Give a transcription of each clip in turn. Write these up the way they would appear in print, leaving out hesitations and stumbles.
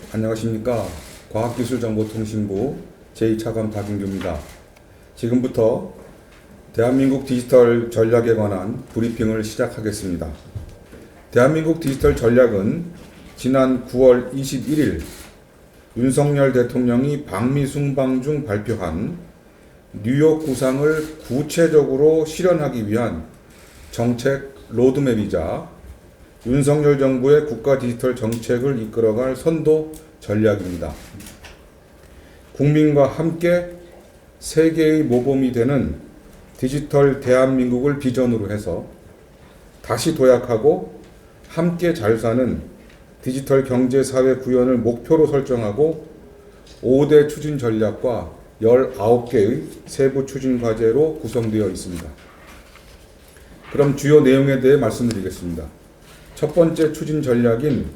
안녕하십니까. 과학기술정보통신부 제2차관 박인규입니다. 지금부터 대한민국 디지털 전략에 관한 브리핑을 시작하겠습니다. 대한민국 디지털 전략은 지난 9월 21일 윤석열 대통령이 방미 순방 중 발표한 뉴욕 구상을 구체적으로 실현하기 위한 정책 로드맵이자 윤석열 정부의 국가 디지털 정책을 이끌어갈 선도 전략입니다. 국민과 함께 세계의 모범이 되는 디지털 대한민국을 비전으로 해서 다시 도약하고 함께 잘 사는 디지털 경제 사회 구현을 목표로 설정하고 5대 추진 전략과 19개의 세부 추진 과제로 구성되어 있습니다. 그럼 주요 내용에 대해 말씀드리겠습니다. 첫 번째 추진 전략인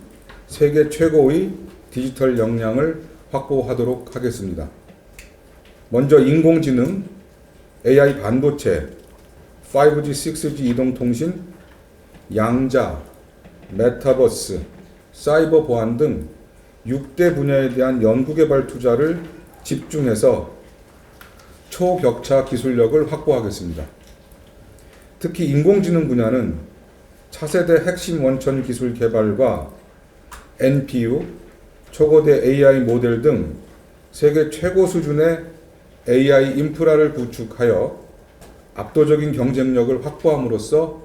세계 최고의 디지털 역량을 확보하도록 하겠습니다. 먼저 인공지능, AI 반도체, 5G, 6G 이동통신, 양자, 메타버스, 사이버 보안 등 6대 분야에 대한 연구개발 투자를 집중해서 초격차 기술력을 확보하겠습니다. 특히 인공지능 분야는 차세대 핵심 원천 기술 개발과 NPU, 초거대 AI 모델 등 세계 최고 수준의 AI 인프라를 구축하여 압도적인 경쟁력을 확보함으로써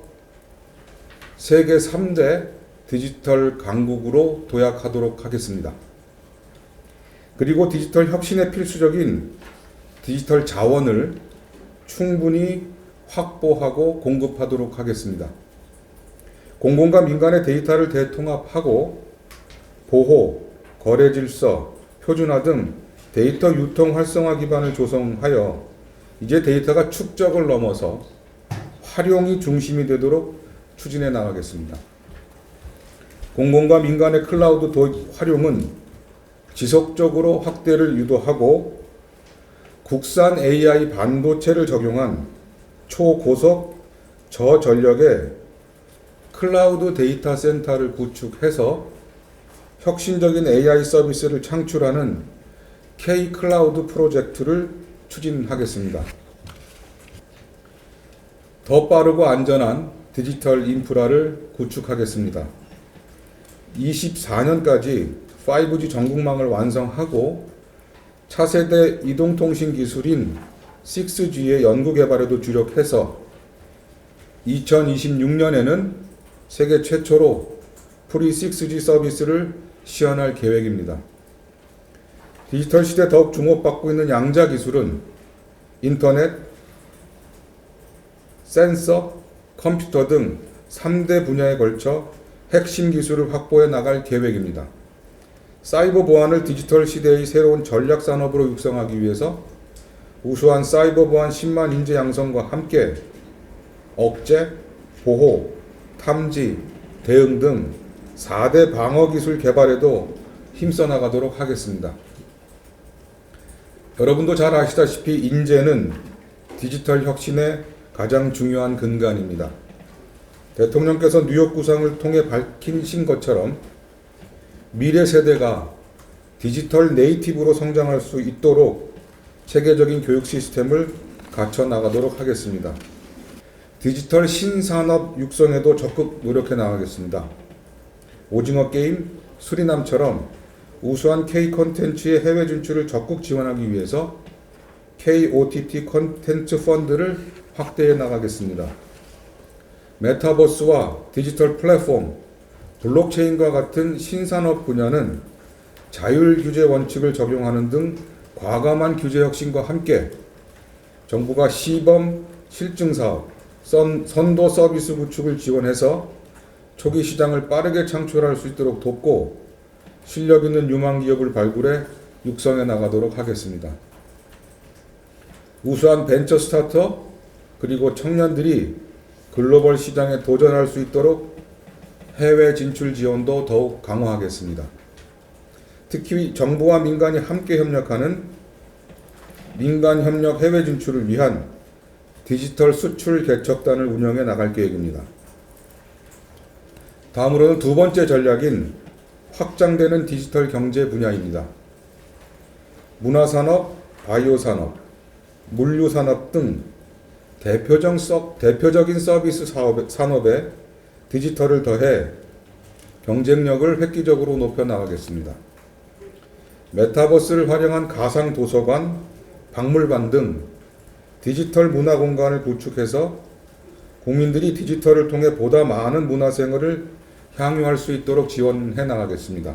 세계 3대 디지털 강국으로 도약하도록 하겠습니다. 그리고 디지털 혁신에 필수적인 디지털 자원을 충분히 확보하고 공급하도록 하겠습니다. 공공과 민간의 데이터를 대통합하고 보호, 거래 질서, 표준화 등 데이터 유통 활성화 기반을 조성하여 이제 데이터가 축적을 넘어서 활용이 중심이 되도록 추진해 나가겠습니다. 공공과 민간의 클라우드 도입 활용은 지속적으로 확대를 유도하고 국산 AI 반도체를 적용한 초고속 저전력의 클라우드 데이터 센터를 구축해서 혁신적인 AI 서비스를 창출하는 K-클라우드 프로젝트를 추진하겠습니다. 더 빠르고 안전한 디지털 인프라를 구축하겠습니다. 24년까지 5G 전국망을 완성하고 차세대 이동통신 기술인 6G의 연구개발에도 주력해서 2026년에는 세계 최초로 프리 6G 서비스를 시연할 계획입니다. 디지털 시대에 더욱 주목받고 있는 양자 기술은 인터넷, 센서, 컴퓨터 등 3대 분야에 걸쳐 핵심 기술을 확보해 나갈 계획입니다. 사이버 보안을 디지털 시대의 새로운 전략 산업으로 육성하기 위해서 우수한 사이버 보안 10만 인재 양성과 함께 억제, 보호, 탐지, 대응 등 4대 방어 기술 개발에도 힘써 나가도록 하겠습니다. 여러분도 잘 아시다시피 인재는 디지털 혁신의 가장 중요한 근간입니다. 대통령께서 뉴욕 구상을 통해 밝히신 것처럼 미래 세대가 디지털 네이티브로 성장할 수 있도록 체계적인 교육 시스템을 갖춰 나가도록 하겠습니다. 디지털 신산업 육성에도 적극 노력해 나가겠습니다. 오징어 게임, 수리남처럼 우수한 K 콘텐츠의 해외 진출을 적극 지원하기 위해서 KOTT 콘텐츠 펀드를 확대해 나가겠습니다. 메타버스와 디지털 플랫폼, 블록체인과 같은 신산업 분야는 자율 규제 원칙을 적용하는 등 과감한 규제 혁신과 함께 정부가 시범 실증 사업, 선도 서비스 구축을 지원해서 초기 시장을 빠르게 창출할 수 있도록 돕고 실력 있는 유망 기업을 발굴해 육성해 나가도록 하겠습니다. 우수한 벤처 스타트업 그리고 청년들이 글로벌 시장에 도전할 수 있도록 해외 진출 지원도 더욱 강화하겠습니다. 특히 정부와 민간이 함께 협력하는 민간 협력 해외 진출을 위한 디지털 수출 개척단을 운영해 나갈 계획입니다. 다음으로는 두 번째 전략인 확장되는 디지털 경제 분야입니다. 문화산업, 바이오산업, 물류산업 등 대표적인 서비스 산업에 디지털을 더해 경쟁력을 획기적으로 높여 나가겠습니다. 메타버스를 활용한 가상 도서관, 박물관 등 디지털 문화 공간을 구축해서 국민들이 디지털을 통해 보다 많은 문화생활을 향유할 수 있도록 지원해 나가겠습니다.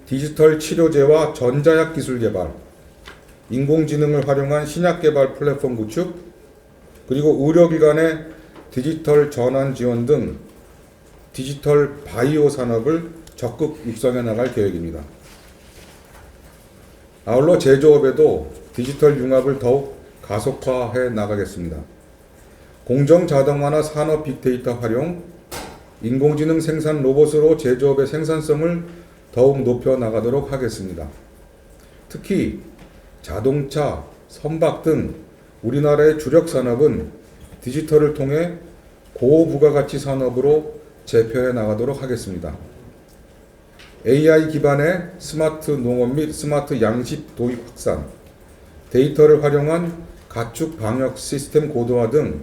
디지털 치료제와 전자약 기술 개발, 인공지능을 활용한 신약 개발 플랫폼 구축, 그리고 의료기관의 디지털 전환 지원 등 디지털 바이오 산업을 적극 육성해 나갈 계획입니다. 아울러 제조업에도 디지털 융합을 더욱 가속화해 나가겠습니다. 공정 자동화나 산업 빅데이터 활용, 인공지능 생산 로봇으로 제조업의 생산성을 더욱 높여 나가도록 하겠습니다. 특히 자동차, 선박 등 우리나라의 주력 산업은 디지털을 통해 고부가가치 산업으로 재편해 나가도록 하겠습니다. AI 기반의 스마트 농업 및 스마트 양식 도입 확산, 데이터를 활용한 가축 방역 시스템 고도화 등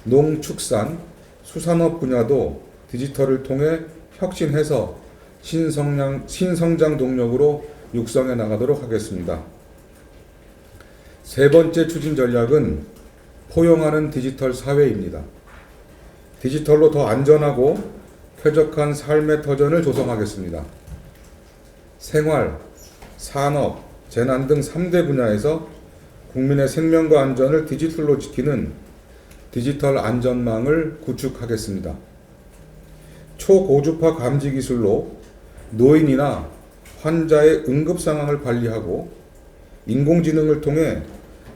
농축산, 수산업 분야도 디지털을 통해 혁신해서 신성장 동력으로 육성해 나가도록 하겠습니다. 세 번째 추진 전략은 포용하는 디지털 사회입니다. 디지털로 더 안전하고 쾌적한 삶의 터전을 조성하겠습니다. 생활, 산업, 재난 등 3대 분야에서 국민의 생명과 안전을 디지털로 지키는 디지털 안전망을 구축하겠습니다. 초고주파 감지 기술로 노인이나 환자의 응급 상황을 관리하고 인공지능을 통해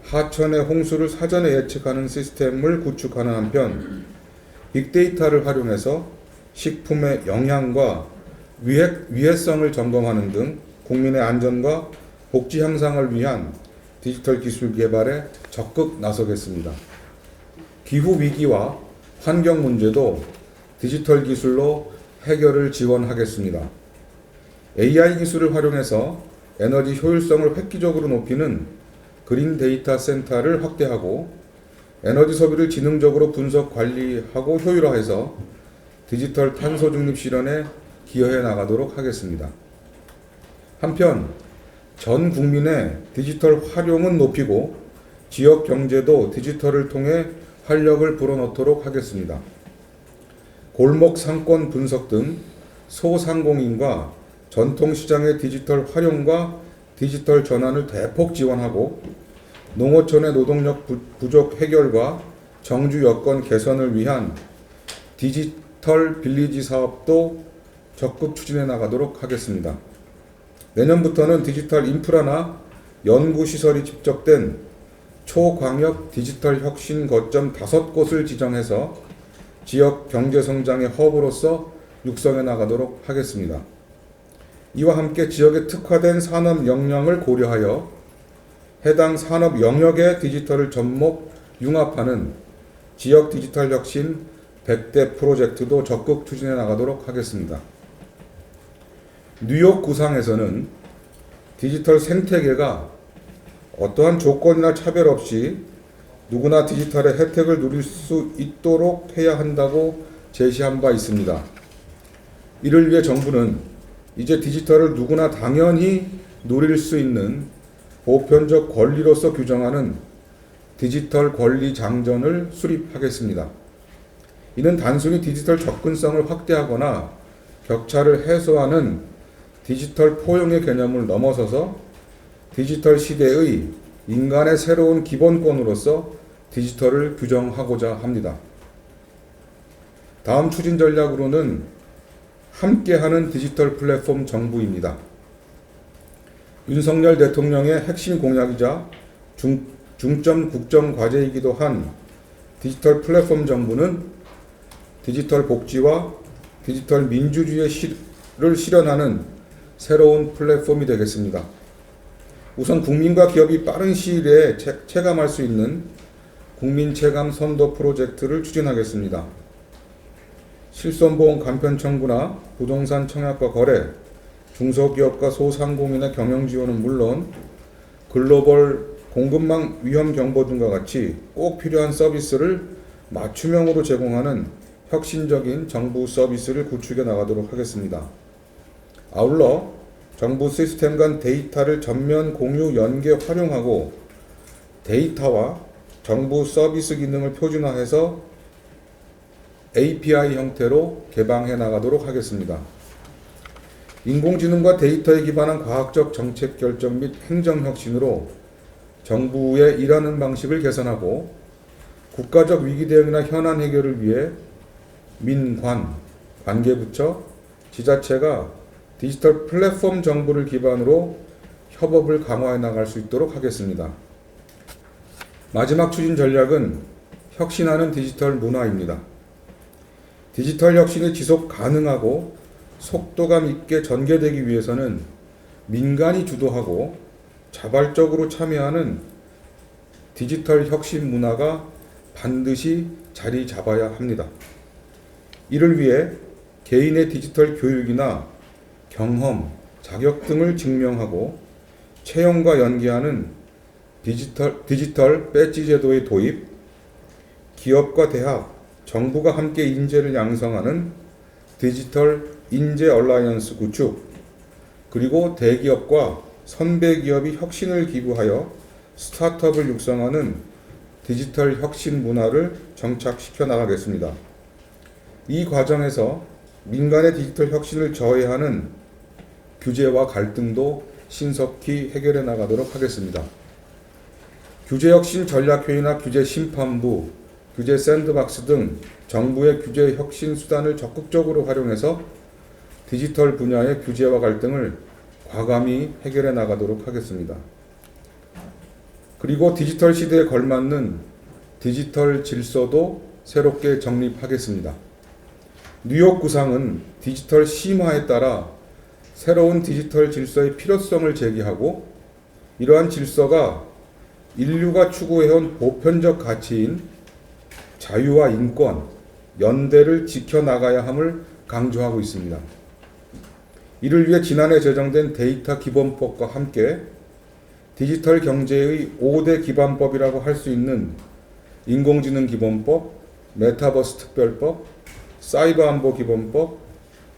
하천의 홍수를 사전에 예측하는 시스템을 구축하는 한편 빅데이터를 활용해서 식품의 영양과 위해성을 점검하는 등 국민의 안전과 복지 향상을 위한 디지털 기술 개발에 적극 나서겠습니다. 기후 위기와 환경 문제도 디지털 기술로 해결을 지원하겠습니다. AI 기술을 활용해서 에너지 효율성을 획기적으로 높이는 그린 데이터 센터를 확대하고 에너지 소비를 지능적으로 분석 관리하고 효율화해서 디지털 탄소 중립 실현에 기여해 나가도록 하겠습니다. 한편 전 국민의 디지털 활용은 높이고 지역 경제도 디지털을 통해 활력을 불어넣도록 하겠습니다. 골목 상권 분석 등 소상공인과 전통시장의 디지털 활용과 디지털 전환을 대폭 지원하고 농어촌의 노동력 부족 해결과 정주 여건 개선을 위한 디지털 빌리지 사업도 적극 추진해 나가도록 하겠습니다. 내년부터는 디지털 인프라나 연구시설이 집적된 초광역 디지털 혁신 거점 5곳을 지정해서 지역 경제성장의 허브로서 육성해 나가도록 하겠습니다. 이와 함께 지역에 특화된 산업 역량을 고려하여 해당 산업 영역의 디지털을 접목, 융합하는 지역 디지털 혁신 100대 프로젝트도 적극 추진해 나가도록 하겠습니다. 뉴욕 구상에서는 디지털 생태계가 어떠한 조건이나 차별 없이 누구나 디지털의 혜택을 누릴 수 있도록 해야 한다고 제시한 바 있습니다. 이를 위해 정부는 이제 디지털을 누구나 당연히 누릴 수 있는 보편적 권리로서 규정하는 디지털 권리 장전을 수립하겠습니다. 이는 단순히 디지털 접근성을 확대하거나 격차를 해소하는 디지털 포용의 개념을 넘어서서 디지털 시대의 인간의 새로운 기본권으로서 디지털을 규정하고자 합니다. 다음 추진 전략으로는 함께하는 디지털 플랫폼 정부입니다. 윤석열 대통령의 핵심 공약이자 중점 국정 과제이기도 한 디지털 플랫폼 정부는 디지털 복지와 디지털 민주주의를 실현하는 새로운 플랫폼이 되겠습니다. 우선 국민과 기업이 빠른 시일 내에 체감할 수 있는 국민 체감 선도 프로젝트를 추진하겠습니다. 실손보험 간편 청구나 부동산 청약과 거래, 중소기업과 소상공인의 경영 지원은 물론 글로벌 공급망 위험 경보 등과 같이 꼭 필요한 서비스를 맞춤형으로 제공하는 혁신적인 정부 서비스를 구축해 나가도록 하겠습니다. 아울러 정부 시스템 간 데이터를 전면 공유 연계 활용하고 데이터와 정부 서비스 기능을 표준화해서 API 형태로 개방해 나가도록 하겠습니다. 인공지능과 데이터에 기반한 과학적 정책 결정 및 행정 혁신으로 정부의 일하는 방식을 개선하고 국가적 위기 대응이나 현안 해결을 위해 민관, 관계부처, 지자체가 디지털 플랫폼 정부를 기반으로 협업을 강화해 나갈 수 있도록 하겠습니다. 마지막 추진 전략은 혁신하는 디지털 문화입니다. 디지털 혁신이 지속 가능하고 속도감 있게 전개되기 위해서는 민간이 주도하고 자발적으로 참여하는 디지털 혁신 문화가 반드시 자리 잡아야 합니다. 이를 위해 개인의 디지털 교육이나 경험, 자격 등을 증명하고 채용과 연계하는 디지털 배지 제도의 도입, 기업과 대학, 정부가 함께 인재를 양성하는 디지털 인재 얼라이언스 구축, 그리고 대기업과 선배 기업이 혁신을 기부하여 스타트업을 육성하는 디지털 혁신 문화를 정착시켜 나가겠습니다. 이 과정에서 민간의 디지털 혁신을 저해하는 규제와 갈등도 신속히 해결해 나가도록 하겠습니다. 규제혁신 전략회의나 규제심판부, 규제 샌드박스 등 정부의 규제 혁신 수단을 적극적으로 활용해서 디지털 분야의 규제와 갈등을 과감히 해결해 나가도록 하겠습니다. 그리고 디지털 시대에 걸맞는 디지털 질서도 새롭게 정립하겠습니다. 뉴욕 구상은 디지털 심화에 따라 새로운 디지털 질서의 필요성을 제기하고 이러한 질서가 인류가 추구해온 보편적 가치인 자유와 인권, 연대를 지켜나가야 함을 강조하고 있습니다. 이를 위해 지난해 제정된 데이터 기본법과 함께 디지털 경제의 5대 기반법이라고 할 수 있는 인공지능 기본법, 메타버스 특별법, 사이버 안보 기본법,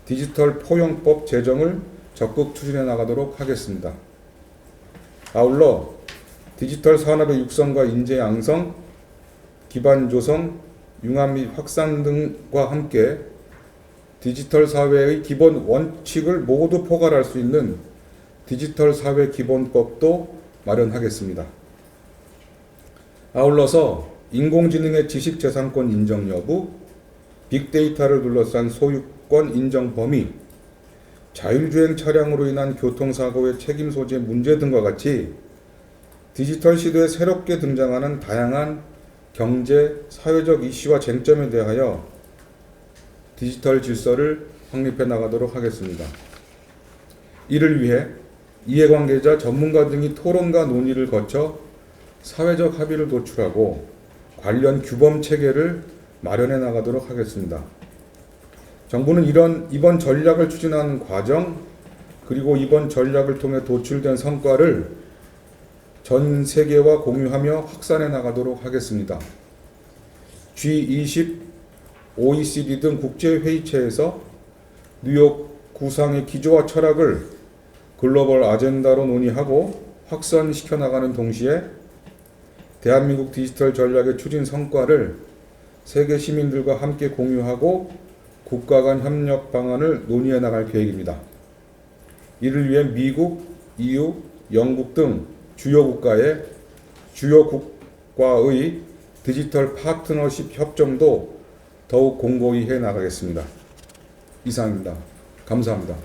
디지털 포용법 제정을 적극 추진해 나가도록 하겠습니다. 아울러 디지털 산업의 육성과 인재 양성, 기반 조성, 융합 및 확산 등과 함께 디지털 사회의 기본 원칙을 모두 포괄할 수 있는 디지털 사회 기본법도 마련하겠습니다. 아울러서 인공지능의 지식재산권 인정 여부, 빅데이터를 둘러싼 소유권 인정 범위, 자율주행 차량으로 인한 교통사고의 책임 소재 문제 등과 같이 디지털 시대에 새롭게 등장하는 다양한 경제, 사회적 이슈와 쟁점에 대하여 디지털 질서를 확립해 나가도록 하겠습니다. 이를 위해 이해관계자, 전문가 등이 토론과 논의를 거쳐 사회적 합의를 도출하고 관련 규범 체계를 마련해 나가도록 하겠습니다. 정부는 이번 전략을 추진하는 과정, 그리고 이번 전략을 통해 도출된 성과를 전 세계와 공유하며 확산해 나가도록 하겠습니다. G20, OECD 등 국제회의체에서 뉴욕 구상의 기조와 철학을 글로벌 아젠다로 논의하고 확산시켜 나가는 동시에 대한민국 디지털 전략의 추진 성과를 세계 시민들과 함께 공유하고 국가 간 협력 방안을 논의해 나갈 계획입니다. 이를 위해 미국, EU, 영국 등 주요 국가의 디지털 파트너십 협정도 더욱 공고히 해 나가겠습니다. 이상입니다. 감사합니다.